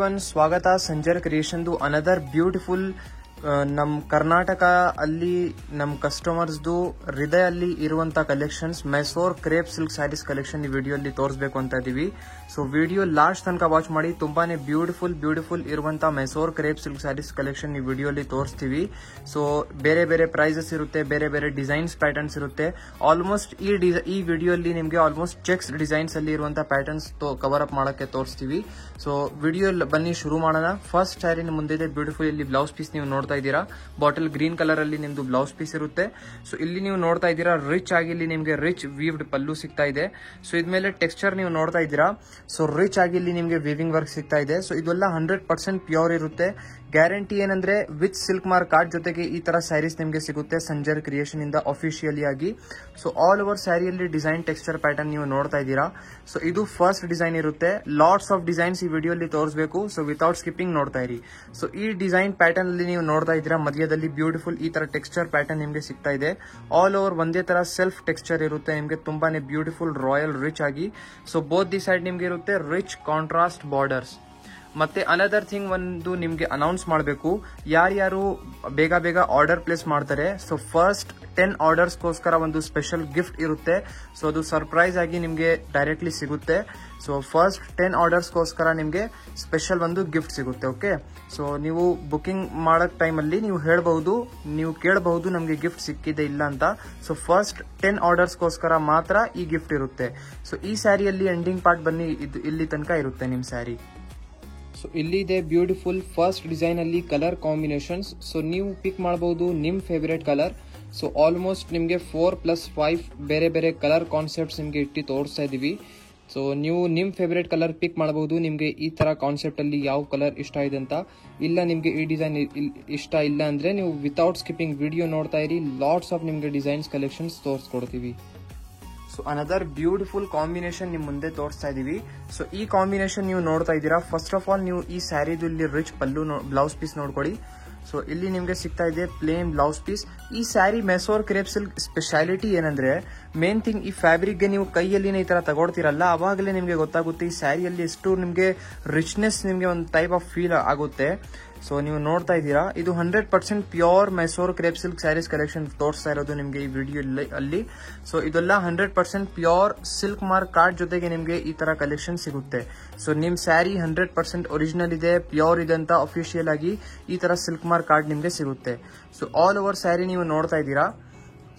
Everyone, ಸ್ವಾಗತ Sanjar creation another beautiful ನಮ್ ಕರ್ನಾಟಕ ಅಲ್ಲಿ ನಮ್ ಕಸ್ಟಮರ್ಸ್ದು ಹೃದಯ ಅಲ್ಲಿ ಇರುವಂತ collections Mysore crepe silk sarees collection ಈ ವಿಡಿಯೋ ಅಲ್ಲಿ ತೋರಿಸಬೇಕು ಅಂತ ಇದೀವಿ. ಸೊ ವಿಡಿಯೋ ಲಾಸ್ಟ್ ತನಕ ವಾಚ್ ಮಾಡಿ. ತುಂಬಾನೇ ಬ್ಯೂಟಿಫುಲ್ ಇರುವಂತ Mysore crepe silk sarees collection ಈ ವಿಡಿಯೋ ಅಲ್ಲಿ ತೋರಿಸ್ತೀವಿ. ಸೊ ಬೇರೆ ಬೇರೆ ಪ್ರೈಸಸ್ ಇರುತ್ತೆ, ಬೇರೆ ಬೇರೆ ಡಿಸೈನ್ಸ್ ಪ್ಯಾಟರ್ನ್ಸ್ ಇರುತ್ತೆ. ಆಲ್ಮೋಸ್ಟ್ ಈ ವಿಡಿಯೋ ಅಲ್ಲಿ ನಿಮಗೆ ಆಲ್ಮೋಸ್ಟ್ ಚೆಕ್ಸ್ ಡಿಸೈನ್ಸ್ ಅಲ್ಲಿ ಇರುವಂತ ಪ್ಯಾಟರ್ನ್ಸ್ ಕವರ್ ಅಪ್ ಮಾಡಕ್ಕೆ ತೋರಿಸ್ತೀವಿ. ಸೊ ವಿಡಿಯೋ ಬನ್ನಿ ಶುರು ಮಾಡೋಣ. ಫಸ್ಟ್ ಸ್ಯಾರಿ ಮುಂದೆ ಇದೆ ಬ್ಯೂಟಿಫುಲ್. ಇಲ್ಲಿ ಬ್ಲೌಸ್ ಪೀಸ್ ನೀವು ನೋಡ್ತಾ ಇದ್ದೀರಾ, ಬಾಟಲ್ ಗ್ರೀನ್ ಕಲರ್ ಅಲ್ಲಿ ನಿಮ್ದು ಬ್ಲೌಸ್ ಪೀಸ್ ಇರುತ್ತೆ. ಸೊ ಇಲ್ಲಿ ನೀವು ನೋಡ್ತಾ ಇದ್ದೀರಾ ರಿಚ್ ಆಗಿ ಇಲ್ಲಿ ನಿಮ್ಗೆ ರಿಚ್ ವೀವ್ಡ್ ಪಲ್ಲು ಸಿಗ್ತಾ ಇದೆ. ಸೊ ಇದ್ಮೇಲೆ ಟೆಕ್ಸ್ಚರ್ ನೀವು ನೋಡ್ತಾ ಇದ್ದೀರಾ. ಸೊ ರಿಚ್ ಆಗಿ ಇಲ್ಲಿ ನಿಮ್ಗೆ ವೀವಿಂಗ್ ವರ್ಕ್ ಸಿಗ್ತಾ ಇದೆ. ಸೊ ಇದೆಲ್ಲ 100% ಪ್ಯೂರ್ ಇರುತ್ತೆ. ಗ್ಯಾರಂಟಿ ಏನಂದ್ರೆ ವಿತ್ ಸಿಲ್ಕ್ ಮಾರ್ಕ್ ಕಾರ್ಡ್ ಜೊತೆಗೆ ಈ ತರ ಸ್ಯಾರೀಸ್ ನಿಮ್ಗೆ ಸಿಗುತ್ತೆ ಸಂಜರ್ ಕ್ರಿಯೇಷನ್ ಇಂದ ಅಫಿಷಿಯಲಿ ಆಗಿ. ಸೊ ಆಲ್ ಓವರ್ ಸ್ಯಾರಿಯಲ್ಲಿ ಡಿಸೈನ್ ಟೆಕ್ಸ್ಚರ್ ಪ್ಯಾಟರ್ನ್ ನೀವು ನೋಡ್ತಾ ಇದ್ದೀರಾ. ಸೊ ಇದು ಫಸ್ಟ್ ಡಿಸೈನ್ ಇರುತ್ತೆ. ಲಾಟ್ಸ್ ಆಫ್ ಡಿಸೈನ್ಸ್ ಈ ವಿಡಿಯೋ ಅಲ್ಲಿ ತೋರಿಸಬೇಕು. ಸೊ ವಿತೌಟ್ ಸ್ಕಿಪ್ಪಿಂಗ್ ನೋಡ್ತಾ ಇರಿ. ಸೊ ಈ ಡಿಸೈನ್ ಪ್ಯಾಟರ್ನ್ ಅಲ್ಲಿ ನೀವು ನೋಡ್ತಾ ಇದ್ದೀರಾ ಮಧ್ಯದಲ್ಲಿ ಬ್ಯೂಟಿಫುಲ್ ಈ ತರ ಟೆಕ್ಸ್ಚರ್ ಪ್ಯಾಟರ್ನ್ ನಿಮ್ಗೆ ಸಿಗ್ತಾ ಇದೆ. ಆಲ್ ಓವರ್ ಒಂದೇ ತರ ಸೆಲ್ಫ್ ಟೆಕ್ಸ್ಚರ್ ಇರುತ್ತೆ ನಿಮ್ಗೆ, ತುಂಬಾನೇ ಬ್ಯೂಟಿಫುಲ್ ರಾಯಲ್ ರಿಚ್ ಆಗಿ. ಸೊ ಬೋತ್ ದಿ ಸೈಡ್ ನಿಮ್ಗೆ ಇರುತ್ತೆ ರಿಚ್ ಕಾಂಟ್ರಾಸ್ಟ್ ಬಾರ್ಡರ್ಸ್. ಮತ್ತೆ ಅನದರ್ ಥಿಂಗ್ ಒಂದು ನಿಮ್ಗೆ ಅನೌನ್ಸ್ ಮಾಡಬೇಕು, ಯಾರ್ಯಾರು ಬೇಗ ಆರ್ಡರ್ ಪ್ಲೇಸ್ ಮಾಡ್ತಾರೆ. ಸೊ ಫಸ್ಟ್ 10 ಆರ್ಡರ್ಸ್ಗೋಸ್ಕರ ಒಂದು ಸ್ಪೆಷಲ್ ಗಿಫ್ಟ್ ಇರುತ್ತೆ. ಸೊ ಅದು ಸರ್ಪ್ರೈಸ್ ಆಗಿ ನಿಮ್ಗೆ ಡೈರೆಕ್ಟ್ಲಿ ಸಿಗುತ್ತೆ. ಸೊ ಫಸ್ಟ್ 10 ಆರ್ಡರ್ಸ್ಗೋಸ್ಕರ ನಿಮ್ಗೆ ಸ್ಪೆಷಲ್ ಒಂದು ಗಿಫ್ಟ್ ಸಿಗುತ್ತೆ. ಓಕೆ, ಸೊ ನೀವು ಬುಕಿಂಗ್ ಮಾಡೋ ಟೈಮಲ್ಲಿ ನೀವು ಕೇಳಬಹುದು ನಮಗೆ ಗಿಫ್ಟ್ ಸಿಕ್ಕಿದೆ ಇಲ್ಲ ಅಂತ. ಸೊ ಫಸ್ಟ್ 10 ಆರ್ಡರ್ಸ್ಗೋಸ್ಕರ ಮಾತ್ರ ಈ ಗಿಫ್ಟ್ ಇರುತ್ತೆ. ಸೊ ಈ ಸ್ಯಾರಿಯಲ್ಲಿ ಎಂಡಿಂಗ್ ಪಾರ್ಟ್ ಬನ್ನಿ, ಇಲ್ಲಿ ತನಕ ಇರುತ್ತೆ ನಿಮ್ ಸ್ಯಾರಿ. ಸೊ ಇಲ್ಲಿದೆ ಬ್ಯೂಟಿಫುಲ್ ಫಸ್ಟ್ ಡಿಸೈನ್ ಅಲ್ಲಿ ಕಲರ್ ಕಾಂಬಿನೇಷನ್ಸ್. ಸೊ ನೀವು ಪಿಕ್ ಮಾಡಬಹುದು ನಿಮ್ ಫೇವರೇಟ್ ಕಲರ್. ಸೊ ಆಲ್ಮೋಸ್ಟ್ ನಿಮ್ಗೆ 4+5 ಬೇರೆ ಬೇರೆ ಕಲರ್ ಕಾನ್ಸೆಪ್ಟ್ಸ್ ನಿಮ್ಗೆ ಇಟ್ಟು ತೋರಿಸ್ತಾ ಇದೀವಿ. ಸೊ ನೀವು ನಿಮ್ ಫೇವರೇಟ್ ಕಲರ್ ಪಿಕ್ ಮಾಡಬಹುದು. ನಿಮ್ಗೆ ಈ ತರ ಕಾನ್ಸೆಪ್ಟ್ ಅಲ್ಲಿ ಯಾವ ಕಲರ್ ಇಷ್ಟ ಇದೆ ಅಂತ. ಇಲ್ಲ ನಿಮ್ಗೆ ಈ ಡಿಸೈನ್ ಇಷ್ಟ ಇಲ್ಲ ಅಂದ್ರೆ ನೀವು ವಿತೌಟ್ ಸ್ಕಿಪ್ಪಿಂಗ್ ವಿಡಿಯೋ ನೋಡ್ತಾ ಇರಿ. ಲಾಟ್ಸ್ ಆಫ್ ನಿಮ್ಗೆ ಡಿಸೈನ್ಸ್ ಕಲೆಕ್ಷನ್ಸ್ ತೋರಿಸ್ಕೊಡ್ತೀವಿ. ಸೊ ಅನದರ್ ಬ್ಯೂಟಿಫುಲ್ ಕಾಂಬಿನೇಷನ್ ನಿಮ್ ಮುಂದೆ ತೋರಿಸ್ತಾ ಇದೀವಿ. ಸೊ ಈ ಕಾಂಬಿನೇಷನ್ ನೀವು ನೋಡ್ತಾ ಇದ್ದೀರಾ. ಫಸ್ಟ್ ಆಫ್ ಆಲ್ ನೀವು ಈ ಸ್ಯಾರಿದು ಇಲ್ಲಿ ರಿಚ್ ಪಲ್ಲು ಬ್ಲೌಸ್ ಪೀಸ್ ನೋಡ್ಕೊಳ್ಳಿ. ಸೊ ಇಲ್ಲಿ ನಿಮ್ಗೆ ಸಿಗ್ತಾ ಇದೆ ಪ್ಲೇನ್ ಬ್ಲೌಸ್ ಪೀಸ್. ಈ sari Mysore crepe silk speciality ಏನಂದ್ರೆ ಮೇನ್ ಥಿಂಗ್ ಈ ಫ್ಯಾಬ್ರಿಕ್ ಗೆ ನೀವು ಕೈಯಲ್ಲಿ ಈ ತರ ತಗೊಳ್ತೀರಲ್ಲ, ಅವಾಗಲೇ ನಿಮ್ಗೆ ಗೊತ್ತಾಗುತ್ತೆ ಈ ಸ್ಯಾರಿಯಲ್ಲಿ ಎಷ್ಟು ನಿಮ್ಗೆ ರಿಚ್ನೆಸ್, ನಿಮ್ಗೆ ಒಂದು ಟೈಪ್ ಆಫ್ ಫೀಲ್ ಆಗುತ್ತೆ. ಸೊ ನೀವು ನೋಡ್ತಾ ಇದ್ದೀರಾ ಇದು 100% pure Mysore crepe silk sarees collection ತೋರಿಸ್ತಾ ಇರೋದು ನಿಮ್ಗೆ ಈ ವಿಡಿಯೋ ಅಲ್ಲಿ. ಸೊ ಇದೆಲ್ಲ 100% ಪ್ಯೂರ್ ಸಿಲ್ಕ್ ಮಾರ್ಕ್ ಕಾರ್ಡ್ ಜೊತೆಗೆ ನಿಮ್ಗೆ ಈ ತರ ಕಲೆಕ್ಷನ್ ಸಿಗುತ್ತೆ. ಸೊ ನಿಮ್ ಸ್ಯಾರಿ 100% ಒರಿಜಿನಲ್ ಇದೆ, ಪ್ಯೂರ್ ಇದೆ ಅಂತ ಅಫಿಷಿಯಲ್ ಆಗಿ ಈ ತರ ಸಿಲ್ಕ್ ಮಾರ್ಕ್ ಕಾರ್ಡ್ ನಿಮ್ಗೆ ಸಿಗುತ್ತೆ. ಸೊ ಆಲ್ ಓವರ್ ಸ್ಯಾರಿ ನೀವು ನೋಡ್ತಾ ಇದ್ದೀರಾ.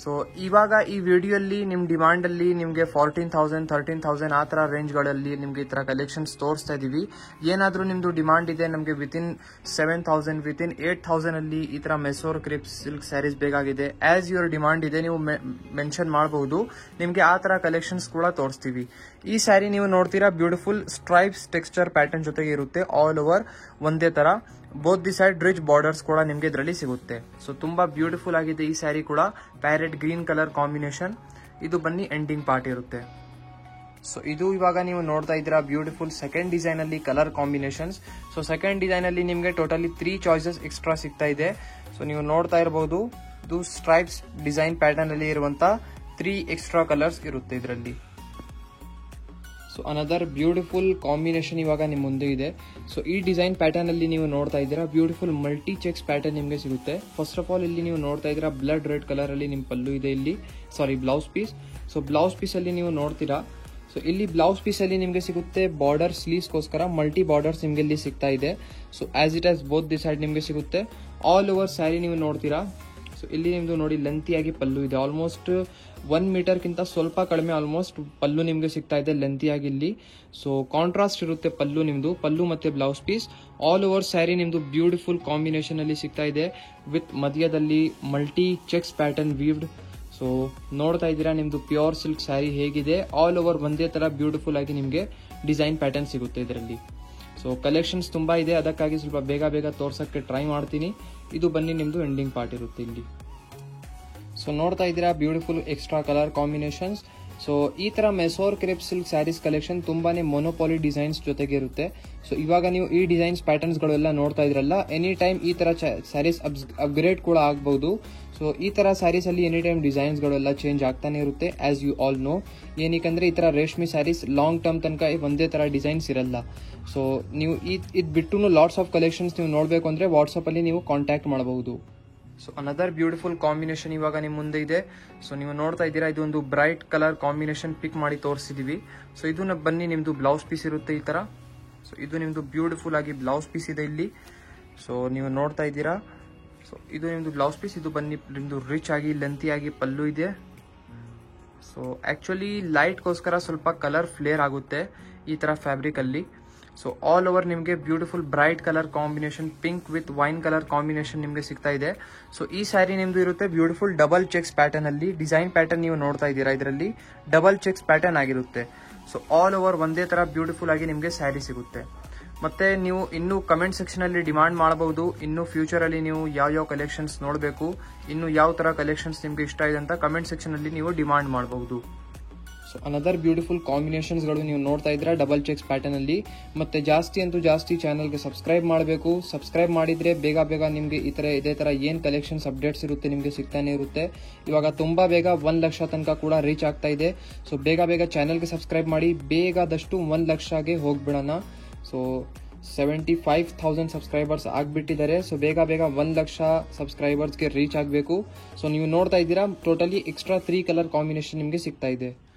ಸೊ ಇವಾಗ ಈ ವಿಡಿಯೋ ಅಲ್ಲಿ ನಿಮ್ ಡಿಮಾಂಡ್ ಅಲ್ಲಿ ನಿಮ್ಗೆ 14,000 13,000 ಆ ತರ ರೇಂಜ್ ಗಳಲ್ಲಿ ನಿಮ್ಗೆ ಈ ತರ ಕಲೆಕ್ಷನ್ಸ್ ತೋರಿಸ್ತಾ ಇದೀವಿ. ಏನಾದ್ರೂ ನಿಮ್ದು ಡಿಮಾಂಡ್ ಇದೆ ನಮ್ಗೆ ವಿತಿನ್ 7,000 ವಿತಿನ್ 8,000 ಅಲ್ಲಿ ಈ ತರ ಮೈಸೂರ್ ಕ್ರೇಪ್ ಸಿಲ್ಕ್ ಸ್ಯಾರೀಸ್ ಬೇಕಾಗಿದೆ, ಆಸ್ ಯುವರ್ ಡಿಮಾಂಡ್ ಇದೆ ನೀವು ಮೆನ್ಷನ್ ಮಾಡಬಹುದು. ನಿಮ್ಗೆ ಆ ತರ ಕಲೆಕ್ಷನ್ಸ್ ಕೂಡ ತೋರಿಸ್ತೀವಿ. ಈ ಸ್ಯಾರಿ ನೀವು ನೋಡ್ತೀರಾ ಬ್ಯೂಟಿಫುಲ್ ಸ್ಟ್ರೈಪ್ಸ್ ಟೆಕ್ಸ್ಚರ್ ಪ್ಯಾಟರ್ನ್ ಜೊತೆಗೆ ಇರುತ್ತೆ. ಆಲ್ ಓವರ್ ಒಂದೇ ತರ both the side rich borders ಕೂಡ ನಿಮ್ಗೆ ಇದರಲ್ಲಿ ಸಿಗುತ್ತೆ. ಸೊ ತುಂಬಾ ಬ್ಯೂಟಿಫುಲ್ ಆಗಿದೆ ಈ ಸ್ಯಾರಿ ಕೂಡ. Parrot green colour combination. ಇದು ಬನ್ನಿ ಎಂಡಿಂಗ್ ಪಾರ್ಟ್ ಇರುತ್ತೆ. ಸೊ ಇದು ಇವಾಗ ನೀವು ನೋಡ್ತಾ ಇದ್ದೀರಾ ಬ್ಯೂಟಿಫುಲ್ ಸೆಕೆಂಡ್ ಡಿಸೈನ್ ಅಲ್ಲಿ colour combinations. So second design ಅಲ್ಲಿ ನಿಮ್ಗೆ ಟೋಟಲಿ 3 ಚಾಯ್ಸಸ್ ಎಕ್ಸ್ಟ್ರಾ ಸಿಗ್ತಾ ಇದೆ. ಸೊ ನೀವು ನೋಡ್ತಾ ಇರಬಹುದು ಇದು ಸ್ಟ್ರೈಪ್ಸ್ ಡಿಸೈನ್ ಪ್ಯಾಟರ್ನ್ ಅಲ್ಲಿ ಇರುವಂತ 3 ಎಕ್ಸ್ಟ್ರಾ ಕಲರ್ಸ್ ಇರುತ್ತೆ ಇದರಲ್ಲಿ. ಸೊ ಅನದರ್ ಬ್ಯೂಟಿಫುಲ್ ಕಾಂಬಿನೇಷನ್ ಇವಾಗ ನಿಮ್ ಮುಂದೆ ಇದೆ. ಸೊ ಈ ಡಿಸೈನ್ ಪ್ಯಾಟರ್ನ್ ಅಲ್ಲಿ ನೀವು ನೋಡ್ತಾ ಇದ್ದೀರಾ ಬ್ಯೂಟಿಫುಲ್ ಮಲ್ಟಿ ಚೆಕ್ಸ್ ಪ್ಯಾಟರ್ನ್ ನಿಮ್ಗೆ ಸಿಗುತ್ತೆ. ಫಸ್ಟ್ ಆಫ್ ಆಲ್ ಇಲ್ಲಿ ನೀವು ನೋಡ್ತಾ ಇದ್ದೀರಾ ಬ್ಲಡ್ ರೆಡ್ ಕಲರ್ ಅಲ್ಲಿ ನಿಮ್ ಪಲ್ಲು ಇದೆ ಇಲ್ಲಿ, blouse piece. So blouse piece ಅಲ್ಲಿ ನೀವು ನೋಡ್ತೀರಾ. ಸೊ ಇಲ್ಲಿ ಬ್ಲೌಸ್ ಪೀಸ್ ಅಲ್ಲಿ ನಿಮ್ಗೆ ಸಿಗುತ್ತೆ ಬಾರ್ಡರ್ ಸ್ಲೀವ್ಸ್ಗೋಸ್ಕರ ಮಲ್ಟಿ ಬಾರ್ಡರ್ಸ್ ನಿಮ್ಗೆ ಇಲ್ಲಿ ಸಿಗ್ತಾ ಇದೆ. So as it as both the side ನಿಮ್ಗೆ ಸಿಗುತ್ತೆ. ಆಲ್ ಓವರ್ ಸ್ಯಾರಿ ನೀವು ನೋಡ್ತೀರಾ. ಸೊ ಇಲ್ಲಿ ನಿಮ್ದು ನೋಡಿ ಲೆಂತಿಯಾಗಿ ಪಲ್ಲು ಇದೆ. ಆಲ್ಮೋಸ್ಟ್ 1 ಮೀಟರ್ಗಿಂತ ಸ್ವಲ್ಪ ಕಡಿಮೆ ಆಲ್ಮೋಸ್ಟ್ ಪಲ್ಲು ನಿಮ್ಗೆ ಸಿಗ್ತಾ ಇದೆ ಲೆಂತಿಯಾಗಿ ಇಲ್ಲಿ. ಸೊ ಕಾಂಟ್ರಾಸ್ಟ್ ಇರುತ್ತೆ ಪಲ್ಲು ಮತ್ತೆ blouse piece. All over saree ನಿಮ್ದು ಬ್ಯೂಟಿಫುಲ್ ಕಾಂಬಿನೇಷನ್ ಅಲ್ಲಿ ಸಿಗ್ತಾ ಇದೆ ವಿತ್ ಮಧ್ಯದಲ್ಲಿ multi checks pattern weaved. So ನೋಡ್ತಾ ಇದ್ದೀರಾ ನಿಮ್ದು ಪ್ಯೂರ್ ಸಿಲ್ಕ್ ಸ್ಯಾರಿ ಹೇಗಿದೆ. ಆಲ್ ಓವರ್ ಒಂದೇ ತರ ಬ್ಯೂಟಿಫುಲ್ ಆಗಿ ನಿಮ್ಗೆ ಡಿಸೈನ್ ಪ್ಯಾಟರ್ನ್ ಸಿಗುತ್ತೆ ಇದರಲ್ಲಿ. ಸೊ ಕಲೆಕ್ಷನ್ಸ್ ತುಂಬಾ ಇದೆ, ಅದಕ್ಕಾಗಿ ಸ್ವಲ್ಪ ಬೇಗ ತೋರ್ಸಕ್ಕೆ ಟ್ರೈ ಮಾಡ್ತೀನಿ. ಇದು ಬನ್ನಿ ನಿಮ್ದು ಎಂಡಿಂಗ್ ಪಾರ್ಟ್ ಇರುತ್ತೆ ಇಲ್ಲಿ. ಸೊ ನೋಡ್ತಾ ಇದ್ದೀರಾ beautiful extra colour combinations. So ಈ ತರ Mysore crepe silk sarees collection ತುಂಬಾನೇ ಮೊನೋಪಾಲಿ ಡಿಸೈನ್ಸ್ ಜೊತೆಗೆ ಇರುತ್ತೆ. ಸೊ ಇವಾಗ ನೀವು ಈ ಡಿಸೈನ್ಸ್ ಪ್ಯಾಟರ್ನ್ಸ್ ಗಳೆಲ್ಲ ನೋಡ್ತಾ ಇದ್ರಲ್ಲ, ಎನಿ ಟೈಮ್ ಈ ತರ ಸ್ಯಾರೀಸ್ ಅಪ್ಗ್ರೇಡ್ ಕೂಡ ಆಗಬಹುದು. ಸೊ ಈ ತರ ಸ್ಯಾರೀಸ್ ಅಲ್ಲಿ ಎನಿ ಟೈಮ್ ಡಿಸೈನ್ಸ್ ಗಳೆಲ್ಲ ಚೇಂಜ್ ಆಗ್ತಾನೆ ಇರುತ್ತೆ, ಆಸ್ ಯು ಆಲ್ ನೋ. ಏನಕ್ಕಂದ್ರೆ ಈ ತರ ರೇಷ್ಮೆ ಸ್ಯಾರೀಸ್ ಲಾಂಗ್ ಟರ್ಮ್ ತನಕ ಒಂದೇ ತರ ಡಿಸೈನ್ಸ್ ಇರಲ್ಲ. ಸೊ ನೀವು ಇದು ಬಿಟ್ಟು ಲಾಟ್ಸ್ ಆಫ್ ಕಲೆಕ್ಷನ್ಸ್ ನೀವು ನೋಡಬೇಕು ಅಂದ್ರೆ ವಾಟ್ಸ್ಆಪ್ ಅಲ್ಲಿ ನೀವು ಕಾಂಟ್ಯಾಕ್ಟ್ ಮಾಡಬಹುದು. ಸೊ ಅನದರ್ ಬ್ಯೂಟಿಫುಲ್ ಕಾಂಬಿನೇಷನ್ ಇವಾಗ ನಿಮ್ಮ ಮುಂದೆ ಇದೆ. ಸೊ ನೀವು ನೋಡ್ತಾ ಇದ್ದೀರಾ, ಇದೊಂದು ಬ್ರೈಟ್ ಕಲರ್ ಕಾಂಬಿನೇಷನ್ ಪಿಕ್ ಮಾಡಿ ತೋರಿಸಿದೀವಿ. ಸೊ ಇದನ್ನ ಬನ್ನಿ ನಿಮ್ದು ಬ್ಲೌಸ್ ಪೀಸ್ ಇರುತ್ತೆ ಈ ತರ. ಸೊ ಇದು ನಿಮ್ದು ಬ್ಯೂಟಿಫುಲ್ ಆಗಿ ಬ್ಲೌಸ್ ಪೀಸ್ ಇದೆ ಇಲ್ಲಿ. ಸೊ ನೀವು ನೋಡ್ತಾ ಇದ್ದೀರಾ, ಸೊ ಇದು ನಿಮ್ದು ಬ್ಲೌಸ್ ಪೀಸ್. ಇದು ಬನ್ನಿ ನಿಮ್ದು ರಿಚ್ ಆಗಿ ಲೆಂತಿ ಆಗಿ ಪಲ್ಲು ಇದೆ. ಸೊ ಆಕ್ಚುಲಿ ಲೈಟ್ಗೋಸ್ಕರ ಸ್ವಲ್ಪ ಕಲರ್ ಫ್ಲೇರ್ ಆಗುತ್ತೆ ಈ ತರ ಫ್ಯಾಬ್ರಿಕ್ ಅಲ್ಲಿ. ಸೊ ಆಲ್ ಓವರ್ ನಿಮಗೆ beautiful bright colour combination pink with wine colour combination ನಿಮಗೆ ಸಿಗ್ತಾ ಇದೆ. ಸೊ ಈ ಸ್ಯಾರಿ ನಿಮ್ದು ಇರುತ್ತೆ ಬ್ಯೂಟಿಫುಲ್ ಡಬಲ್ ಚೆಕ್ಸ್ ಪ್ಯಾಟರ್ನ್ ಅಲ್ಲಿ. ಡಿಸೈನ್ ಪ್ಯಾಟರ್ನ್ ನೀವು ನೋಡ್ತಾ ಇದ್ದೀರಾ, ಇದರಲ್ಲಿ ಡಬಲ್ ಚೆಕ್ಸ್ ಪ್ಯಾಟರ್ನ್ ಆಗಿರುತ್ತೆ. ಸೊ ಆಲ್ ಓವರ್ ಒಂದೇ ತರ ಬ್ಯೂಟಿಫುಲ್ ಆಗಿ ನಿಮಗೆ ಸ್ಯಾರಿ ಸಿಗುತ್ತೆ. ಮತ್ತೆ ನೀವು ಇನ್ನು ಕಮೆಂಟ್ ಸೆಕ್ಷನ್ ಅಲ್ಲಿ ಡಿಮಾಂಡ್ ಮಾಡಬಹುದು, ಇನ್ನು ಫ್ಯೂಚರ್ ಅಲ್ಲಿ ನೀವು ಯಾವ ಕಲೆಕ್ಷನ್ಸ್ ನೋಡಬೇಕು, ಇನ್ನು ಯಾವ ತರ ಕಲೆಕ್ಷನ್ಸ್ ನಿಮ್ಗೆ ಇಷ್ಟ ಇದೆ ಅಂತ ಕಮೆಂಟ್ ಸೆಕ್ಷನ್ ಅಲ್ಲಿ ನೀವು ಡಿಮಾಂಡ್ ಮಾಡಬಹುದು. ಸೊ ಅನದರ್ ಬ್ಯೂಟಿಫುಲ್ ಕಾಂಬಿನೇಷನ್ಸ್ ಗಳು ನೀವು ನೋಡ್ತಾ ಇದ್ರೆ ಡಬಲ್ ಚೆಕ್ಸ್ ಪ್ಯಾಟರ್ನ್ ಅಲ್ಲಿ. ಮತ್ತೆ ಜಾಸ್ತಿ ಚಾನಲ್ಗೆ ಸಬ್ಸ್ಕ್ರೈಬ್ ಮಾಡಬೇಕು. ಸಬ್ಸ್ಕ್ರೈಬ್ ಮಾಡಿದ್ರೆ ಬೇಗ ನಿಮ್ಗೆ ಇದೇ ತರ ಏನ್ ಕಲೆಕ್ಷನ್ಸ್ ಅಪ್ಡೇಟ್ಸ್ ಇರುತ್ತೆ ನಿಮ್ಗೆ ಸಿಗ್ತಾನೆ ಇರುತ್ತೆ. ಇವಾಗ ತುಂಬಾ ಬೇಗ 1 ಲಕ್ಷ ತನಕ ಕೂಡ ರೀಚ್ ಆಗ್ತಾ ಇದೆ. ಸೊ ಬೇಗ ಚಾನಲ್ಗೆ ಸಬ್ಸ್ಕ್ರೈಬ್ ಮಾಡಿ, ಬೇಗದಷ್ಟು 1 ಲಕ್ಷಗೆ ಹೋಗ್ಬಿಡೋಣ. So 75,000 subscribers ಆಗ್ಬಿಟ್ಟಿದ್ದಾರೆ. ಸೊ ಬೇಗ 1 ಲಕ್ಷ ಸಬ್ಸ್ಕ್ರೈಬರ್ಸ್ಗೆ ರೀಚ್ ಆಗಬೇಕು. ಸೊ ನೀವು ನೋಡ್ತಾ ಇದ್ದೀರಾ, ಟೋಟಲಿ ಎಕ್ಸ್ಟ್ರಾ 3 ಕಲರ್ ಕಾಂಬಿನೇಷನ್ ನಿಮಗೆ ಸಿಗ್ತಾ ಇದೆ.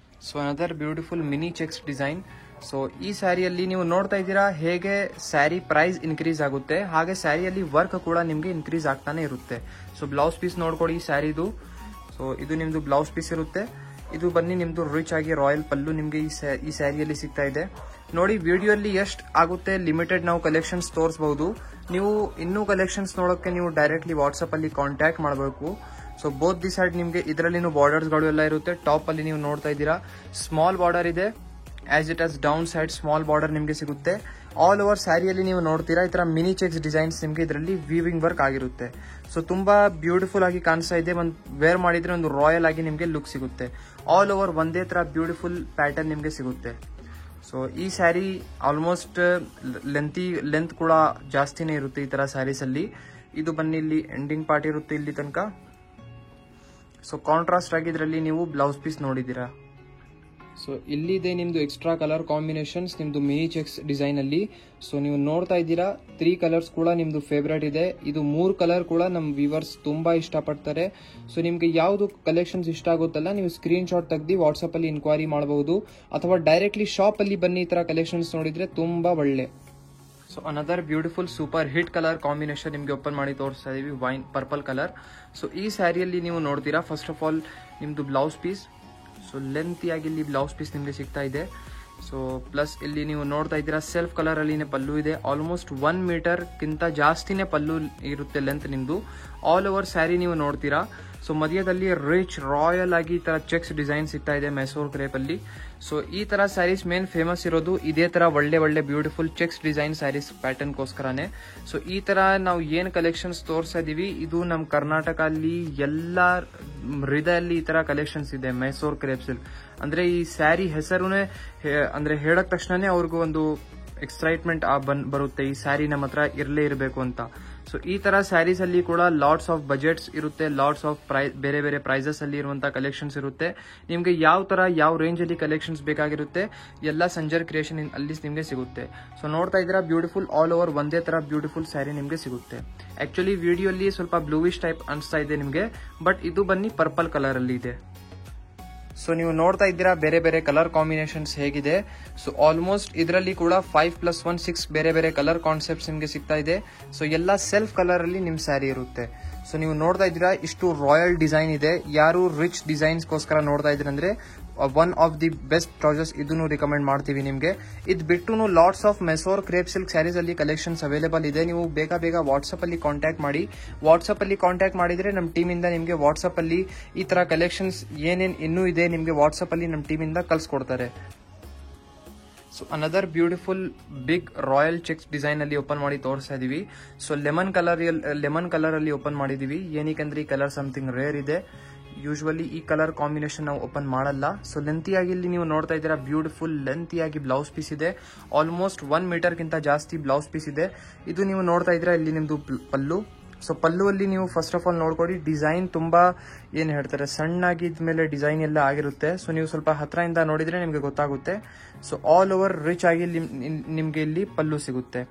So another beautiful mini cheques design. So ಈ ಸ್ಯಾರಿಯಲ್ಲಿ ನೀವು ನೋಡ್ತಾ ಇದ್ದೀರಾ ಹೇಗೆ ಸ್ಯಾರಿ ಪ್ರೈಸ್ ಇನ್ಕ್ರೀಸ್ ಆಗುತ್ತೆ, ಹಾಗೆ ಸ್ಯಾರಿಯಲ್ಲಿ ವರ್ಕ್ ಕೂಡ ನಿಮಗೆ ಇನ್ಕ್ರೀಸ್ ಆಗ್ತಾನೆ ಇರುತ್ತೆ. ಸೊ ಬ್ಲೌಸ್ ಪೀಸ್ ನೋಡ್ಕೊಡಿ ಸ್ಯಾರಿದು. ಸೊ ಇದು ನಿಮ್ದು ಬ್ಲೌಸ್ ಪೀಸ್ ಇರುತ್ತೆ. ಇದು ಬನ್ನಿ ನಿಮ್ದು ರಿಚ್ ಆಗಿ ರಾಯಲ್ ಪಲ್ಲು ನಿಮ್ಗೆ ಈ ಸ್ಯಾರಿಯಲ್ಲಿ ಸಿಗ್ತಾ ಇದೆ. ನೋಡಿ ವಿಡಿಯೋಲಿ ಎಷ್ಟು ಆಗುತ್ತೆ ಲಿಮಿಟೆಡ್ ನಾವು ಕಲೆಕ್ಷನ್ಸ್ ತೋರಿಸಬಹುದು. ನೀವು ಇನ್ನೂ ಕಲೆಕ್ಷನ್ಸ್ ನೋಡೋಕೆ ನೀವು ಡೈರೆಕ್ಟ್ಲಿ ವಾಟ್ಸ್ಆಪ್ ಅಲ್ಲಿ ಕಾಂಟ್ಯಾಕ್ಟ್ ಮಾಡಬೇಕು. ಸೊ ಬೋತ್ ದಿ ಸೈಡ್ ನಿಮಗೆ ಇದರಲ್ಲಿ ಬಾರ್ಡರ್ಸ್ ಗಳು ಎಲ್ಲ ಇರುತ್ತೆ. ಟಾಪ್ ಅಲ್ಲಿ ನೀವು ನೋಡ್ತಾ ಇದ್ದೀರಾ ಸ್ಮಾಲ್ ಬಾರ್ಡರ್ ಇದೆ, as it as down side small border ನಿಮಗೆ ಸಿಗುತ್ತೆ. ಆಲ್ ಓವರ್ ಸ್ಯಾರಿಯಲ್ಲಿ ನೀವು ನೋಡ್ತೀರಾ ಈ ತರ ಮಿನಿ ಚೆಕ್ಸ್ ಡಿಸೈನ್ಸ್ ನಿಮಗೆ ಇದರಲ್ಲಿ ವೀವಿಂಗ್ ವರ್ಕ್ ಆಗಿರುತ್ತೆ. ಸೊ ತುಂಬಾ ಬ್ಯೂಟಿಫುಲ್ ಆಗಿ ಕಾಣಿಸ್ತಾ ಇದೆ. ಒಂದು ವೇರ್ ಮಾಡಿದ್ರೆ ಒಂದು ರಾಯಲ್ ಆಗಿ ನಿಮಗೆ ಲುಕ್ ಸಿಗುತ್ತೆ. ಆಲ್ ಓವರ್ ಒಂದೇ ತರ ಬ್ಯೂಟಿಫುಲ್ ಪ್ಯಾಟರ್ನ್ ನಿಮಗೆ ಸಿಗುತ್ತೆ. ಸೊ ಈ ಸ್ಯಾರಿ ಆಲ್ಮೋಸ್ಟ್ ಲೆಂತ್ ಕೂಡ ಜಾಸ್ತಿನೇ ಇರುತ್ತೆ ಈ ತರ ಸ್ಯಾರೀಸ್ ಅಲ್ಲಿ. ಇದು ಬನ್ನಿ ಇಲ್ಲಿ ಎಂಡಿಂಗ್ ಪಾರ್ಟ್ ಇರುತ್ತೆ ಇಲ್ಲಿ ತನಕ. ಸೊ ಕಾಂಟ್ರಾಸ್ಟ್ ಆಗಿ ಇದರಲ್ಲಿ ನೀವು ಬ್ಲೌಸ್ ಪೀಸ್ ನೋಡಿದ್ದೀರಾ. ಸೊ ಇಲ್ಲಿದೆ ನಿಮ್ದು ಎಕ್ಸ್ಟ್ರಾ ಕಲರ್ ಕಾಂಬಿನೇಷನ್ಸ್ ನಿಮ್ದು ಮಿನಿ ಚೆಕ್ಸ್ ಡಿಸೈನ್ ಅಲ್ಲಿ. ಸೊ ನೀವು ನೋಡ್ತಾ ಇದ್ದೀರಾ 3 ಕಲರ್ಸ್ ಕೂಡ ನಿಮ್ದು ಫೇವ್ರೇಟ್ ಇದೆ. ಇದು 3 ಕಲರ್ ಕೂಡ ನಮ್ ವ್ಯೂವರ್ಸ್ ತುಂಬಾ ಇಷ್ಟಪಡ್ತಾರೆ. ಸೊ ನಿಮ್ಗೆ ಯಾವ್ದು ಕಲೆಕ್ಷನ್ಸ್ ಇಷ್ಟ ಆಗುತ್ತಲ್ಲ, ನೀವು ಸ್ಕ್ರೀನ್ ಶಾಟ್ ತೆಗೆದು ವಾಟ್ಸ್ಆಪ್ ಅಲ್ಲಿ ಇನ್ಕ್ವೈರಿ ಮಾಡಬಹುದು, ಅಥವಾ ಡೈರೆಕ್ಟ್ಲಿ ಶಾಪ್ ಅಲ್ಲಿ ಬನ್ನಿ ಈ ತರ ಕಲೆಕ್ಷನ್ಸ್ ನೋಡಿದ್ರೆ ತುಂಬಾ ಒಳ್ಳೆ. So another beautiful super hit colour combination ನಿಮ್ಗೆ ಓಪನ್ ಮಾಡಿ ತೋರಿಸ್ತಾ ಇದೀವಿ, ವೈನ್ ಪರ್ಪಲ್ ಕಲರ್. ಸೊ ಈ ಸ್ಯಾರಿಯಲ್ಲಿ ನೀವು ನೋಡ್ತೀರಾ ಫಸ್ಟ್ ಆಫ್ ಆಲ್ ನಿಮ್ದು ಬ್ಲೌಸ್ ಪೀಸ್. ಸೊ ಲೆಂತಿಯಾಗಿ ಇಲ್ಲಿ ಬ್ಲೌಸ್ ಪೀಸ್ ನಿಮಗೆ ಸಿಗ್ತಾ ಇದೆ. ಸೊ ಪ್ಲಸ್ ಇಲ್ಲಿ ನೀವು ನೋಡ್ತಾ ಇದ್ದೀರಾ ಸೆಲ್ಫ್ ಕಲರ್ ಅಲ್ಲಿನೇ ಪಲ್ಲು ಇದೆ. ಆಲ್ಮೋಸ್ಟ್ 1 ಮೀಟರ್ ಗಿಂತ ಜಾಸ್ತಿನೇ ಪಲ್ಲು ಇರುತ್ತೆ ಲೆಂತ್ ನಿಮ್ದು. ಆಲ್ ಓವರ್ ಸ್ಯಾರಿ ನೀವು ನೋಡ್ತೀರಾ. ಸೊ ಮಧ್ಯದಲ್ಲಿ ರಿಚ್ ರಾಯಲ್ ಆಗಿ ಈ ತರ ಚೆಕ್ಸ್ ಡಿಸೈನ್ ಸಿಗ್ತಾ ಇದೆ ಮೆಸೋರ್ ಕ್ರೇಪ್ ಅಲ್ಲಿ. ಸೊ ಈ ತರ ಸ್ಯಾರೀಸ್ ಮೇನ್ ಫೇಮಸ್ ಇರೋದು ಇದೇ ತರ ಒಳ್ಳೆ beautiful checks design sarees pattern ಗೋಸ್ಕರನೇ. ಸೊ ಈ ತರ ನಾವು ಏನ್ ಕಲೆಕ್ಷನ್ಸ್ ತೋರಿಸ್ತಾ ಇದೀವಿ, ಇದು ನಮ್ ಕರ್ನಾಟಕ ಅಲ್ಲಿ ಎಲ್ಲಾ ಹೃದಯಲ್ಲಿ ಈ ತರ ಕಲೆಕ್ಷನ್ಸ್ ಇದೆ ಮೈಸೂರ್ ಕ್ರೇಪ್ ಸಿಲ್ಕ್. ಅಂದ್ರೆ ಈ ಸ್ಯಾರಿ ಹೆಸರುನೇ ಅಂದ್ರೆ ಹೇಳಕ್ ತಕ್ಷಣನೇ ಅವ್ರಿಗೂ ಒಂದು ಎಕ್ಸೈಟ್ಮೆಂಟ್ ಬರುತ್ತೆ, ಈ ಸ್ಯಾರಿ ನಮ್ಮ ಹತ್ರ ಇರಲೇ ಇರಬೇಕು ಅಂತ. ಸೊ ಈ ತರ ಸ್ಯಾರೀಸ್ ಅಲ್ಲಿ ಕೂಡ ಲಾಟ್ಸ್ ಆಫ್ ಬಜೆಟ್ಸ್ ಇರುತ್ತೆ, ಲಾಟ್ಸ್ ಆಫ್ ಬೇರೆ ಪ್ರೈಸಸ್ ಅಲ್ಲಿ ಇರುವಂತಹ ಕಲೆಕ್ಷನ್ಸ್ ಇರುತ್ತೆ. ನಿಮ್ಗೆ ಯಾವ ರೇಂಜ್ ಅಲ್ಲಿ ಕಲೆಕ್ಷನ್ಸ್ ಬೇಕಾಗಿರುತ್ತೆ ಎಲ್ಲ ಸಂಜರ್ ಕ್ರಿಯೇಷನ್ ಅಲ್ಲಿ ನಿಮ್ಗೆ ಸಿಗುತ್ತೆ. ಸೊ ನೋಡ್ತಾ ಇದ್ದೀರಾ ಬ್ಯೂಟಿಫುಲ್ ಆಲ್ ಓವರ್ ಒಂದೇ ತರ ಬ್ಯೂಟಿಫುಲ್ ಸ್ಯಾರಿ ನಿಮ್ಗೆ ಸಿಗುತ್ತೆ. ಆಕ್ಚುಲಿ ವಿಡಿಯೋಲಿ ಸ್ವಲ್ಪ ಬ್ಲೂವಿಶ್ ಟೈಪ್ ಅನಿಸ್ತಾ ಇದೆ ನಿಮ್ಗೆ, ಬಟ್ ಇದು ಬನ್ನಿ ಪರ್ಪಲ್ ಕಲರ್ ಅಲ್ಲಿ ಇದೆ. ಸೊ ನೀವು ನೋಡ್ತಾ ಇದ್ದೀರಾ ಬೇರೆ ಕಲರ್ ಕಾಂಬಿನೇಷನ್ಸ್ ಹೇಗಿದೆ. ಸೊ ಆಲ್ಮೋಸ್ಟ್ ಇದರಲ್ಲಿ ಕೂಡ 5+1 6 ಬೇರೆ ಕಲರ್ ಕಾನ್ಸೆಪ್ಟ್ಸ್ ನಿಮಗೆ ಸಿಗ್ತಾ ಇದೆ. ಸೊ ಎಲ್ಲ ಸೆಲ್ಫ್ ಕಲರ್ ಅಲ್ಲಿ ನಿಮ್ ಸ್ಯಾರಿ ಇರುತ್ತೆ. ಸೊ ನೀವು ನೋಡ್ತಾ ಇದ್ದೀರಾ ಇಷ್ಟು ರಾಯಲ್ ಡಿಸೈನ್ ಇದೆ. ಯಾರು ರಿಚ್ ಡಿಸೈನ್ಸ್ ಗೋಸ್ಕರ ನೋಡ್ತಾ ಇದ್ದೀರಾ ಅಂದ್ರೆ one of the best choices ಇದನ್ನು ರಿಕಮೆಂಡ್ ಮಾಡ್ತೀವಿ ನಿಮ್ಗೆ. ಇದು ಬಿಟ್ಟು lots of Mysore crepe silk sarees ಅಲ್ಲಿ ಕಲೆಕ್ಷನ್ಸ್ ಅವೈಲೇಬಲ್ ಇದೆ. ನೀವು ಬೇಗ ವಾಟ್ಸ್ಆಪ್ ಅಲ್ಲಿ ಕಾಂಟ್ಯಾಕ್ಟ್ ಮಾಡಿ. ವಾಟ್ಸ್ಆಪ್ ಅಲ್ಲಿ ಕಾಂಟ್ಯಾಕ್ಟ್ ಮಾಡಿದ್ರೆ ನಮ್ಮ ಟೀಮ್ ಇಂದ ನಿಮ್ಗೆ ವಾಟ್ಸ್ಆಪ್ ಅಲ್ಲಿ ಈ ತರ ಕಲೆಕ್ಷನ್ಸ್ ಏನೇನ್ ಇನ್ನೂ ಇದೆ ನಿಮ್ಗೆ ವಾಟ್ಸ್ಆಪ್ ಅಲ್ಲಿ ನಮ್ಮ ಟೀಮ್ ಇಂದ ಕಳ್ಸಿಕೊಡ್ತಾರೆ. So another beautiful big royal checks design ಅಲ್ಲಿ ಓಪನ್ ಮಾಡಿ ತೋರಿಸ್ತಾ ಇದೀವಿ. ಸೊ ಲೆಮನ್ ಕಲರ್ ಅಲ್ಲಿ ಓಪನ್ ಮಾಡಿದೀವಿ. ಏನಕ್ಕಂದ್ರೆ ಈ ಕಲರ್ ಸಮಥಿಂಗ್ ರೇರ್ ಇದೆ. ಯೂಶುವಲಿ ಈ ಕಲರ್ ಕಾಂಬಿನೇಷನ್ ನಾವು ಓಪನ್ ಮಾಡಲ್ಲ. ಸೊ ಲೆಂತಿಯಾಗಿ ಇಲ್ಲಿ ನೀವು ನೋಡ್ತಾ ಇದ್ದೀರಾ, ಬ್ಯೂಟಿಫುಲ್ ಲೆಂತಿಯಾಗಿ ಬ್ಲೌಸ್ ಪೀಸ್ ಇದೆ. ಆಲ್ಮೋಸ್ಟ್ 1 ಮೀಟರ್ಗಿಂತ ಜಾಸ್ತಿ ಬ್ಲೌಸ್ ಪೀಸ್ ಇದೆ. ಇದು ನೀವು ನೋಡ್ತಾ ಇದ್ದೀರಾ ಇಲ್ಲಿ ನಿಮ್ದು ಪಲ್ಲು. ಸೊ ಪಲ್ಲುವಲ್ಲಿ ನೀವು ಫಸ್ಟ್ ಆಫ್ ಆಲ್ ನೋಡ್ಕೊಡಿ, ಡಿಸೈನ್ ತುಂಬಾ ಏನ್ ಹೇಳ್ತಾರೆ ಸಣ್ಣಾಗಿದ್ಮೇಲೆ ಡಿಸೈನ್ ಎಲ್ಲ ಆಗಿರುತ್ತೆ. ಸೊ ನೀವು ಸ್ವಲ್ಪ ಹತ್ರದಿಂದ ನೋಡಿದ್ರೆ ನಿಮ್ಗೆ ಗೊತ್ತಾಗುತ್ತೆ. ಸೊ ಆಲ್ ಓವರ್ ರಿಚ್ ಆಗಿ ನಿಮ್ಗೆ ಇಲ್ಲಿ ಪಲ್ಲು ಸಿಗುತ್ತೆ.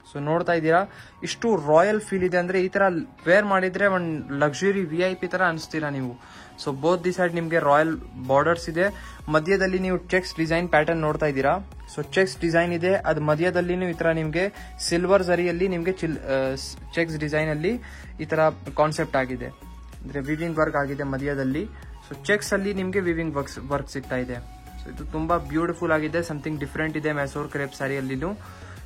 ಸೊ ನೋಡ್ತಾ ಇದ್ದೀರಾ, ಇಷ್ಟು ರಾಯಲ್ ಫೀಲ್ ಇದೆ. ಅಂದ್ರೆ ಈ ತರ ವೇರ್ ಮಾಡಿದ್ರೆ ಒಂದು ಲಕ್ಸುರಿ VIP ತರ ಅನಿಸ್ತೀರಾ ನೀವು. ಸೊ ಬೋತ್ ದಿ ಸೈಡ್ ನಿಮ್ಗೆ ರಾಯಲ್ ಬಾರ್ಡರ್ಸ್ ಇದೆ. ಮಧ್ಯದಲ್ಲಿ ನೀವು ಚೆಕ್ಸ್ ಡಿಸೈನ್ ಪ್ಯಾಟರ್ನ್ ನೋಡ್ತಾ ಇದ್ದೀರಾ. ಸೊ ಚೆಕ್ಸ್ ಡಿಸೈನ್ ಇದೆ, ಅದ್ ಮಧ್ಯದಲ್ಲಿ ಈ ತರ ನಿಮ್ಗೆ ಸಿಲ್ವರ್ ಜರಿಯಲ್ಲಿ ನಿಮ್ಗೆ ಚೆಕ್ಸ್ ಡಿಸೈನ್ ಅಲ್ಲಿ ಈ ತರ ಕಾನ್ಸೆಪ್ಟ್ ಆಗಿದೆ, ಅಂದ್ರೆ ವಿವಿಂಗ್ ವರ್ಕ್ ಆಗಿದೆ ಮಧ್ಯದಲ್ಲಿ. ಸೊ ಚೆಕ್ಸ್ ಅಲ್ಲಿ ನಿಮ್ಗೆ ವಿವಿಂಗ್ ವರ್ಕ್ ಸಿಗ್ತಾ ಇದೆ. ಸೊ ಇದು ತುಂಬಾ ಬ್ಯೂಟಿಫುಲ್ ಆಗಿದೆ, ಸಮಥಿಂಗ್ ಡಿಫ್ರೆಂಟ್ ಇದೆ ಮೈಸೂರ್ ಕ್ರೇಪ್ ಸ್ಯಾರಿಯಲ್ಲಿನೂ.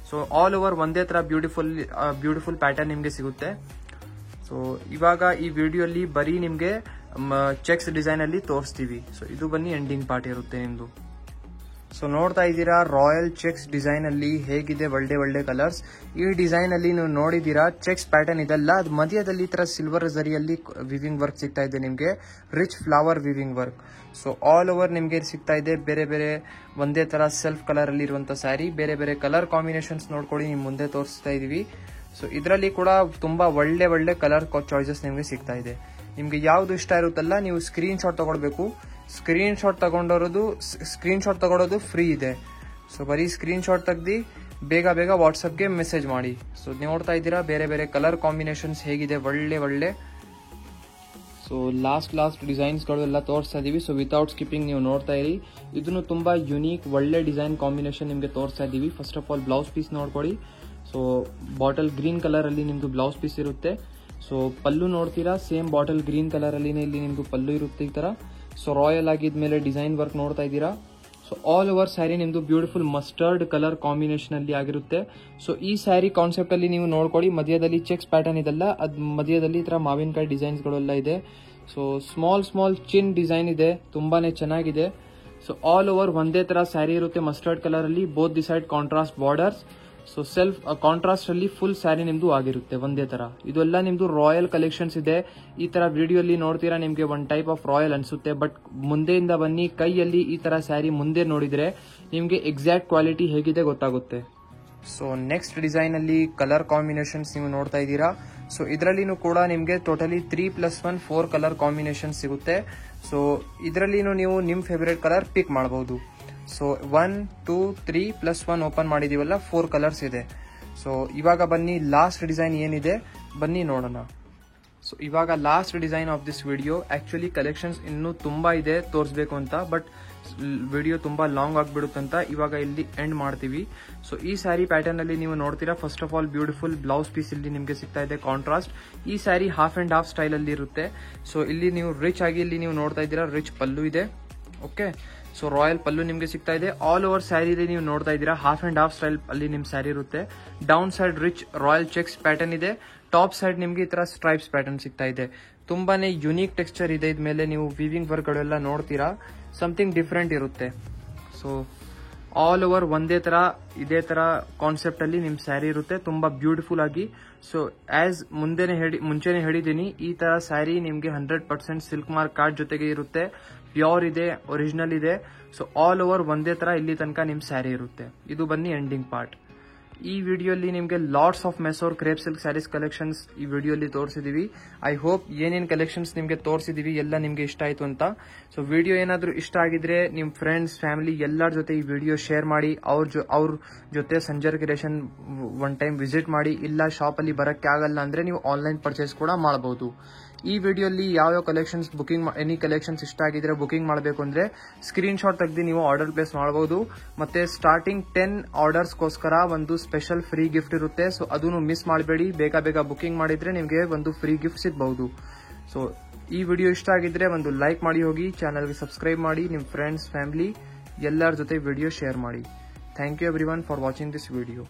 ಸೊ ಆಲ್ ಓವರ್ ಒಂದೇ ತರ ಬ್ಯೂಟಿಫುಲ್ ಪ್ಯಾಟರ್ನ್ ನಿಮ್ಗೆ ಸಿಗುತ್ತೆ. ಸೊ ಇವಾಗ ಈ ವಿಡಿಯೋಲಿ ಬರೀ ನಿಮ್ಗೆ ಚೆಕ್ಸ್ ಡಿಸೈನ್ ಅಲ್ಲಿ ತೋರಿಸ್ತೀವಿ. ಸೊ ಇದು ಬನ್ನಿ ಎಂಡಿಂಗ್ ಪಾರ್ಟ್ ಇರುತ್ತೆ ನಿಮ್ದು. ಸೊ ನೋಡ್ತಾ ಇದ್ದೀರಾ ರಾಯಲ್ ಚೆಕ್ಸ್ ಡಿಸೈನ್ ಅಲ್ಲಿ ಹೇಗಿದೆ, ಒಳ್ಳೆ ಕಲರ್ಸ್. ಈ ಡಿಸೈನ್ ಅಲ್ಲಿ ನೀವು ನೋಡಿದೀರಾ ಚೆಕ್ಸ್ ಪ್ಯಾಟರ್ನ್ ಇದೆಲ್ಲ, ಅದು ಮಧ್ಯದಲ್ಲಿ ಈ ತರ ಸಿಲ್ವರ್ ಜರಿಯಲ್ಲಿ ವಿವಿಂಗ್ ವರ್ಕ್ ಸಿಗ್ತಾ ಇದೆ ನಿಮ್ಗೆ, rich flower viewing work. So all over ನಿಮ್ಗೆ ಸಿಗ್ತಾ ಇದೆ ಬೇರೆ ಒಂದೇ ತರ ಸೆಲ್ಫ್ ಕಲರ್ ಅಲ್ಲಿ ಇರುವಂತ ಸ್ಯಾರಿ. ಬೇರೆ ಕಲರ್ ಕಾಂಬಿನೇಷನ್ಸ್ ನೋಡ್ಕೊಳ್ಳಿ, ನಿಮ್ ಮುಂದೆ ತೋರಿಸ್ತಾ ಇದೀವಿ. ಸೊ ಇದರಲ್ಲಿ ಕೂಡ ತುಂಬಾ ಒಳ್ಳೆ ಕಲರ್ ಚಾಯ್ಸಸ್ ನಿಮ್ಗೆ ಸಿಗ್ತಾ ಇದೆ. ನಿಮ್ಗೆ ಯಾವ್ದು ಇಷ್ಟ ಇರುತ್ತಲ್ಲ ನೀವು ಸ್ಕ್ರೀನ್ ಶಾಟ್ ತಗೊಳ್ಬೇಕು. ಸ್ಕ್ರೀನ್ ಶಾಟ್ ತಗೊಳ್ಳೋದು ಫ್ರೀ ಇದೆ. ಸೊ ಬರೀ ಸ್ಕ್ರೀನ್ ಶಾಟ್ ತೆಗ್ದು ಬೇಗ ವಾಟ್ಸಪ್ಗೆ ಮೆಸೇಜ್ ಮಾಡಿ. ಸೊ ನೋಡ್ತಾ ಇದ್ದೀರಾ ಬೇರೆ ಕಲರ್ ಕಾಂಬಿನೇಷನ್ಸ್ ಹೇಗಿದೆ, ಒಳ್ಳೆ. ಸೊ ಲಾಸ್ಟ್ ಡಿಸೈನ್ಸ್ ಗಳು ಎಲ್ಲ ತೋರಿಸ್ತಾ ಇದೀವಿ. ಸೊ ವಿತೌಟ್ ಸ್ಕಿಪ್ಪಿಂಗ್ ನೀವು ನೋಡ್ತಾ ಇರಿ. ಇದನ್ನು ತುಂಬಾ ಯುನೀಕ್ ಒಳ್ಳೆ ಡಿಸೈನ್ ಕಾಂಬಿನೇಷನ್ ನಿಮ್ಗೆ ತೋರಿಸ್ತಾ ಇದೀವಿ. First of all blouse piece ನೋಡ್ಕೊಳ್ಳಿ. ಸೊ ಬಾಟಲ್ ಗ್ರೀನ್ ಕಲರ್ ಅಲ್ಲಿ ನಿಮ್ದು ಬ್ಲೌಸ್ ಪೀಸ್ ಇರುತ್ತೆ. ಸೊ ಪಲ್ಲು ನೋಡ್ತೀರಾ, ಸೇಮ್ ಬಾಟಲ್ ಗ್ರೀನ್ ಕಲರ್ ಅಲ್ಲಿನೇ ಇಲ್ಲಿ ನಿಮ್ದು ಪಲ್ಲು ಇರುತ್ತೆ ಈ ತರ. ಸೊ ರಾಯಲ್ ಆಗಿದ್ಮೇಲೆ ಡಿಸೈನ್ ವರ್ಕ್ ನೋಡ್ತಾ ಇದ್ದೀರಾ. ಸೊ ಆಲ್ ಓವರ್ ಸ್ಯಾರಿ ನಿಮ್ದು ಬ್ಯೂಟಿಫುಲ್ ಮಸ್ಟರ್ಡ್ ಕಲರ್ ಕಾಂಬಿನೇಷನ್ ಅಲ್ಲಿ ಆಗಿರುತ್ತೆ. ಸೊ ಈ ಸ್ಯಾರಿ ಕಾನ್ಸೆಪ್ಟ್ ಅಲ್ಲಿ ನೀವು ನೋಡ್ಕೊಳ್ಳಿ, ಮಧ್ಯದಲ್ಲಿ ಚೆಕ್ಸ್ ಪ್ಯಾಟರ್ನ್ ಇದೆಲ್ಲ, ಅದ್ ಮಧ್ಯದಲ್ಲಿ ಈ ತರ ಮಾವಿನಕಾಯಿ ಡಿಸೈನ್ಸ್ ಗಳೆಲ್ಲ ಇದೆ. ಸೊ ಸ್ಮಾಲ್ ಚಿನ್ ಡಿಸೈನ್ ಇದೆ, ತುಂಬಾನೇ ಚೆನ್ನಾಗಿದೆ. ಸೊ ಆಲ್ ಓವರ್ ಒಂದೇ ತರ ಸ್ಯಾರಿ ಇರುತ್ತೆ ಮಸ್ಟರ್ಡ್ ಕಲರ್ ಅಲ್ಲಿ, both the side contrast borders. So self contrast ಅಲ್ಲಿ ಫುಲ್ ಸ್ಯಾರಿ ನಿಮ್ದು ಆಗಿರುತ್ತೆ ಒಂದೇ ತರ. ಇದೆಲ್ಲ ನಿಮ್ದು ರಾಯಲ್ ಕಲೆಕ್ಷನ್ಸ್ ಇದೆ. ಈ ತರ ವಿಡಿಯೋಲಿ ನೋಡ್ತೀರಾ ನಿಮ್ಗೆ ಒನ್ ಟೈಪ್ ಆಫ್ ರಾಯಲ್ ಅನ್ಸುತ್ತೆ, ಬಟ್ ಮುಂದೆಯಿಂದ ಬನ್ನಿ, ಕೈಯಲ್ಲಿ ಈ ತರ ಸ್ಯಾರಿ ಮುಂದೆ ನೋಡಿದ್ರೆ ನಿಮ್ಗೆ ಎಕ್ಸಾಕ್ಟ್ ಕ್ವಾಲಿಟಿ ಹೇಗಿದೆ ಗೊತ್ತಾಗುತ್ತೆ. ಸೊ ನೆಕ್ಸ್ಟ್ ಡಿಸೈನ್ ಅಲ್ಲಿ ಕಲರ್ ಕಾಂಬಿನೇಷನ್ಸ್ ನೀವು ನೋಡ್ತಾ ಇದ್ದೀರಾ. ಸೊ ಇದರಲ್ಲಿನೂ ಕೂಡ ನಿಮ್ಗೆ ಟೋಟಲಿ 3+1 4 ಕಲರ್ ಕಾಂಬಿನೇಷನ್ ಸಿಗುತ್ತೆ. ಸೊ ಇದರಲ್ಲಿನೂ ನೀವು ನಿಮ್ ಫೇವರೇಟ್ ಕಲರ್ ಪಿಕ್ ಮಾಡಬಹುದು. ಸೊ 1 2 3+1 ಓಪನ್ ಮಾಡಿದೀವಲ್ಲ, 4 ಕಲರ್ಸ್ ಇದೆ. ಸೊ ಇವಾಗ ಬನ್ನಿ ಲಾಸ್ಟ್ ಡಿಸೈನ್ ಏನಿದೆ ಬನ್ನಿ ನೋಡೋಣ. ಸೊ ಇವಾಗ last design of this video. Actually collections ಇನ್ನೂ ತುಂಬಾ ಇದೆ ತೋರಿಸಬೇಕು ಅಂತ, ಬಟ್ ವಿಡಿಯೋ ತುಂಬಾ ಲಾಂಗ್ ಆಗ್ಬಿಡುತ್ತಂತ ಇವಾಗ ಇಲ್ಲಿ ಎಂಡ್ ಮಾಡ್ತೀವಿ. ಸೊ ಈ ಸ್ಯಾರಿ ಪ್ಯಾಟರ್ನ್ ಅಲ್ಲಿ ನೀವು ನೋಡ್ತೀರಾ, first of all beautiful blouse piece ಇಲ್ಲಿ ನಿಮ್ಗೆ ಸಿಗ್ತಾ ಇದೆ ಕಾಂಟ್ರಾಸ್ಟ್. ಈ saree half and half style ಅಲ್ಲಿ ಇರುತ್ತೆ. ಸೊ ಇಲ್ಲಿ ನೀವು ರಿಚ್ ಆಗಿ ಇಲ್ಲಿ ನೀವು ನೋಡ್ತಾ ಇದ್ದೀರಾ, ರಿಚ್ ಪಲ್ಲು ಇದೆ. ಓಕೆ, ಸೊ ರಾಯಲ್ ಪಲ್ಲು ನಿಮ್ಗೆ ಸಿಗ್ತಾ ಇದೆ. ಆಲ್ ಓವರ್ ಸ್ಯಾರಿ ನೀವು ನೋಡ್ತಾ ಇದ್ದೀರಾ, ಹಾಫ್ ಅಂಡ್ ಹಾಫ್ ಸ್ಟೈಲ್ ಅಲ್ಲಿ ನಿಮ್ ಸ್ಯಾರಿ ಇರುತ್ತೆ. Down side rich royal cheques pattern ಇದೆ, ಟಾಪ್ ಸೈಡ್ ನಿಮ್ಗೆ ಈ ತರ ಸ್ಟ್ರೈಪ್ಸ್ ಪ್ಯಾಟರ್ನ್ ಸಿಗ್ತಾ ಇದೆ. ತುಂಬಾನೇ ಯುನೀಕ್ ಟೆಕ್ಸ್ಚರ್ ಇದೆ. ಇದ್ಮೇಲೆ ನೀವು ವಿವಿಂಗ್ ವರ್ಕ್ ಗಳೆಲ್ಲ ನೋಡ್ತೀರಾ, ಸಮಥಿಂಗ್ ಡಿಫ್ರೆಂಟ್ ಇರುತ್ತೆ. ಸೊ ಆಲ್ ಓವರ್ ಒಂದೇ ತರ ಇದೇ ತರ ಕಾನ್ಸೆಪ್ಟ್ ಅಲ್ಲಿ ನಿಮ್ ಸ್ಯಾರಿ ಇರುತ್ತೆ, ತುಂಬಾ ಬ್ಯೂಟಿಫುಲ್ ಆಗಿ. ಸೊ ಆಸ್ ಮುಂಚೆನೆ ಹೇಳಿದೀನಿ, ಈ ತರ ಸ್ಯಾರಿ ನಿಮ್ಗೆ 100% ಸಿಲ್ಕ್ ಮಾರ್ಕ್ ಕಾರ್ಡ್ ಜೊತೆಗೆ ಇರುತ್ತೆ, ಪ್ಯೂರ್ ಇದೆ, ಒರಿಜಿನಲ್ ಇದೆ. ಸೊ ಆಲ್ ಓವರ್ ಒಂದೇ ತರ ಇಲ್ಲಿ ತನಕ ನಿಮ್ ಸ್ಯಾರಿ ಇರುತ್ತೆ. ಇದು ಬನ್ನಿ ಎಂಡಿಂಗ್ ಪಾರ್ಟ್. ಈ ವಿಡಿಯೋಲಿ ನಿಮ್ಗೆ lots of Mysore crepe silk sarees collections ಈ ವಿಡಿಯೋಲಿ ತೋರಿಸಿದೀವಿ. ಐ ಹೋಪ್ ಏನೇನ್ ಕಲೆಕ್ಷನ್ಸ್ ನಿಮ್ಗೆ ತೋರಿಸಿದೀವಿ ಎಲ್ಲ ನಿಮ್ಗೆ ಇಷ್ಟ ಆಯ್ತು ಅಂತ. ಸೊ ವಿಡಿಯೋ ಏನಾದ್ರೂ ಇಷ್ಟ ಆಗಿದ್ರೆ ನಿಮ್ ಫ್ರೆಂಡ್ಸ್ ಫ್ಯಾಮಿಲಿ ಎಲ್ಲರ ಜೊತೆ ಈ ವಿಡಿಯೋ ಶೇರ್ ಮಾಡಿ. ಅವ್ರ ಜೊತೆ Sanjar creation one time visit ಮಾಡಿ. ಇಲ್ಲ ಶಾಪ್ ಅಲ್ಲಿ ಬರಕ್ಕೆ ಆಗಲ್ಲ ಅಂದ್ರೆ ನೀವು ಆನ್ಲೈನ್ ಪರ್ಚೇಸ್ ಕೂಡ ಮಾಡಬಹುದು. ಈ ವಿಡಿಯೋಲಿ ಯಾವ ಕಲೆಕ್ಷನ್ಸ್ ಎನಿ ಕಲೆಕ್ಷನ್ಸ್ ಇಷ್ಟ ಆಗಿದ್ರೆ ಬುಕಿಂಗ್ ಮಾಡಬೇಕು ಅಂದ್ರೆ ಸ್ಕ್ರೀನ್ ಶಾಟ್ ತೆಗೆದು ನೀವು ಆರ್ಡರ್ ಪ್ಲೇಸ್ ಮಾಡಬಹುದು. ಮತ್ತೆ ಸ್ಟಾರ್ಟಿಂಗ್ 10 ಆರ್ಡರ್ಸ್ಗೋಸ್ಕರ ಒಂದು ಸ್ಪೆಷಲ್ ಫ್ರೀ ಗಿಫ್ಟ್ ಇರುತ್ತೆ. ಸೊ ಅದನ್ನು ಮಿಸ್ ಮಾಡಬೇಡಿ, ಬೇಗ ಬುಕಿಂಗ್ ಮಾಡಿದ್ರೆ ನಿಮಗೆ ಒಂದು ಫ್ರೀ ಗಿಫ್ಟ್ ಸಿಗಬಹುದು. ಸೊ ಈ ವಿಡಿಯೋ ಇಷ್ಟ ಆಗಿದ್ರೆ ಒಂದು ಲೈಕ್ ಮಾಡಿ ಹೋಗಿ, ಚಾನಲ್ಗೆ ಸಬ್ಸ್ಕ್ರೈಬ್ ಮಾಡಿ, ನಿಮ್ಮ ಫ್ರೆಂಡ್ಸ್ ಫ್ಯಾಮಿಲಿ ಎಲ್ಲರ ಜೊತೆ ವಿಡಿಯೋ ಶೇರ್ ಮಾಡಿ. Thank you everyone for watching this video.